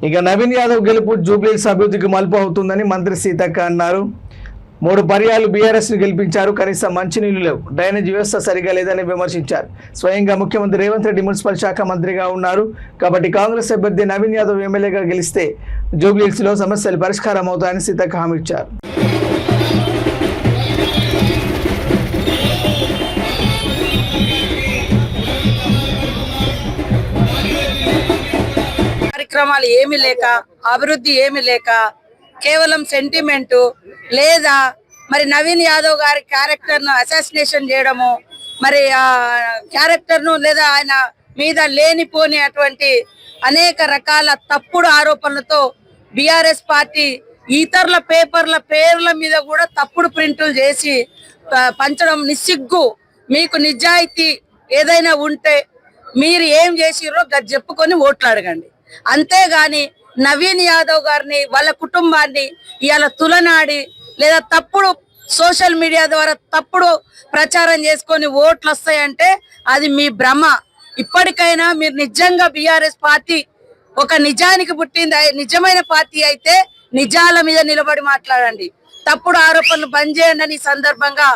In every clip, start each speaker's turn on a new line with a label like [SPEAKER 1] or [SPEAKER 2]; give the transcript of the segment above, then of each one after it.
[SPEAKER 1] ఇక నవీన్ యాదవ్ గెలుపు జూబ్లీహిల్స్ అభివృద్ధికి మలుపు అవుతుందని మంత్రి సీతక్క అన్నారు. 3 పర్యాలు బీఆర్ఎస్ ని గెలిపించారు, కనీసం మంచినీళ్లు లేవు, డ్రైనేజ్ వ్యవస్థ సరిగా లేదని విమర్శించారు. స్వయంగా ముఖ్యమంత్రి రేవంత్ రెడ్డి మున్సిపల్ శాఖ మంత్రిగా ఉన్నారు కాబట్టి కాంగ్రెస్ అభ్యర్థి నవీన్ యాదవ్ ఎమ్మెల్యేగా గెలిస్తే జూబ్లీహిల్స్ లో సమస్యలు పరిష్కారం అవుతాయని సీతక్క హామీ ఇచ్చారు.
[SPEAKER 2] కార్యక్రమాలు ఏమీ లేక, అభివృద్ధి ఏమీ లేక, కేవలం సెంటిమెంటు లేదా మరి నవీన్ యాదవ్ గారి క్యారెక్టర్ను అసాసినేషన్ చేయడము, మరి ఆ క్యారెక్టర్ను లేదా ఆయన మీద లేనిపోని అటువంటి అనేక రకాల తప్పుడు ఆరోపణలతో బీఆర్ఎస్ పార్టీ ఇతరుల పేర్ల మీద కూడా తప్పుడు ప్రింటులు చేసి పంచడం నిస్సిగ్గు. మీకు నిజాయితీ ఏదైనా ఉంటే మీరు ఏం చేసిర్రో చెప్పుకొని ఓట్లు అడగండి. అంతేగాని నవీన్ యాదవ్ గారిని, వాళ్ళ కుటుంబాన్ని ఇవాళ తులనాడి లేదా తప్పుడు సోషల్ మీడియా ద్వారా తప్పుడు ప్రచారం చేసుకొని ఓట్లు వస్తాయంటే అది మీ భ్రమ. ఇప్పటికైనా మీరు నిజంగా బీఆర్ఎస్ పార్టీ ఒక నిజానికి పుట్టింది, నిజమైన పార్టీ అయితే నిజాల మీద నిలబడి మాట్లాడండి. తప్పుడు ఆరోపణలు బంద్ చేయండి అని సందర్భంగా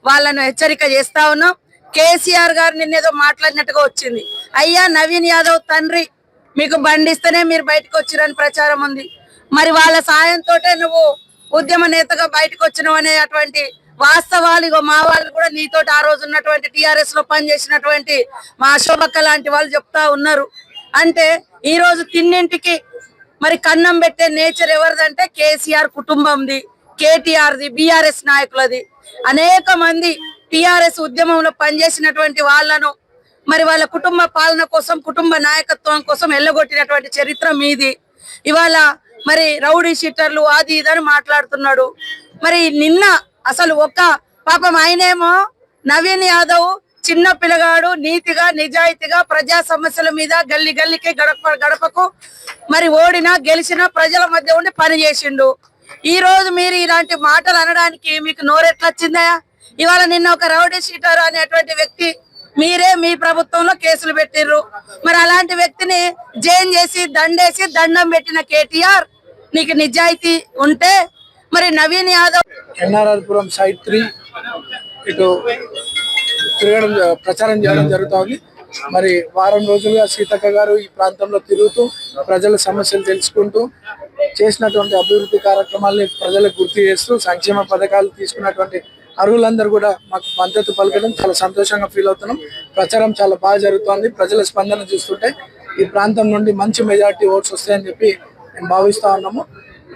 [SPEAKER 2] వాళ్ళను హెచ్చరిక చేస్తా ఉన్నాం. కేసీఆర్ గారు నిన్నేదో మాట్లాడినట్టుగా వచ్చింది. అయ్యా నవీన్ యాదవ్ తండ్రి మీకు బండిస్తేనే మీరు బయటకు వచ్చిరని ప్రచారం ఉంది. మరి వాళ్ళ సాయంతో నువ్వు ఉద్యమ నేతగా బయటకు వచ్చినావు అనేటువంటి వాస్తవాలు మా వాళ్ళు కూడా నీతో ఆ రోజు ఉన్నటువంటి టీఆర్ఎస్ లో పనిచేసినటువంటి మా అశోభక్క లాంటి వాళ్ళు చెప్తా ఉన్నారు. అంటే ఈ రోజు తిన్నింటికి మరి కన్నం పెట్టే నేచర్ ఎవరిదంటే కేసీఆర్ కుటుంబంది, కేటీఆర్ది, బీఆర్ఎస్ నాయకులది. అనేక మంది టీఆర్ఎస్ ఉద్యమంలో పనిచేసినటువంటి వాళ్ళను మరి వాళ్ళ కుటుంబ పాలన కోసం, కుటుంబ నాయకత్వం కోసం ఎల్లగొట్టినటువంటి చరిత్ర మీది. ఇవాళ మరి రౌడీ షీటర్లు అది ఇదని మాట్లాడుతున్నాడు. మరి నిన్న అసలు ఒక్క పాపం ఆయనేమో నవీన్ యాదవ్ చిన్న పిల్లగాడు, నీతిగా నిజాయితీగా ప్రజా సమస్యల మీద గల్లీ గల్లీకి గడపకు మరి ఓడినా గెలిచినా ప్రజల మధ్య ఉండి పని చేసిండు. ఈ రోజు మీరు ఇలాంటి మాటలు అనడానికి మీకు నోరెట్లొచ్చిందా? ఇవాళ నిన్న ఒక రౌడీ షీటర్ అనేటువంటి వ్యక్తి మీరే మీ ప్రభుత్వంలో కేసులు పెట్టిర్రు. మరి అలాంటి వ్యక్తిని జైన్ చేసి దండేసి దండం పెట్టిన కేటీఆర్, నీకు నిజాయితీ ఉంటే మరి నవీన్ యాదవ్
[SPEAKER 3] ఎన్ఆర్ఆర్పురం సైట్ 3 ఇటు తిరగడం, ప్రచారం చేయడం జరుగుతోంది. మరి వారం రోజులుగా సీతక్క గారు ఈ ప్రాంతంలో తిరుగుతూ ప్రజల సమస్యలు తెలుసుకుంటూ చేసినటువంటి అభివృద్ధి కార్యక్రమాలని ప్రజలకు గుర్తు చేస్తూ సంక్షేమ పథకాలు తీసుకున్నటువంటి అర్హులందరూ కూడా మాకు మద్దతు పలకడం చాలా సంతోషంగా ఫీల్ అవుతున్నాం. ప్రచారం చాలా బాగా జరుగుతోంది. ప్రజల స్పందన చూస్తుంటే ఈ ప్రాంతం నుండి మంచి మెజార్టీ ఓట్స్ వస్తాయని చెప్పి మేము భావిస్తా ఉన్నాము.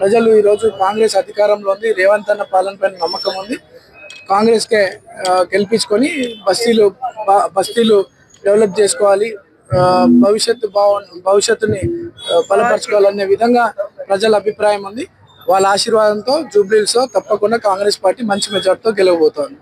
[SPEAKER 3] ప్రజలు ఈరోజు కాంగ్రెస్ అధికారంలో ఉంది, రేవంత్ అన్న పాలన పైన నమ్మకం ఉంది. కాంగ్రెస్కే గెలిపించుకొని బస్తీలు డెవలప్ చేసుకోవాలి, భవిష్యత్తుని బలపరచుకోవాలనే విధంగా ప్రజల అభిప్రాయం ఉంది. వాళ్ళ ఆశీర్వాదంతో జూబ్లీహిల్స్ తప్పకుండా కాంగ్రెస్ పార్టీ మంచి మెజార్టీతో గెలవబోతోంది.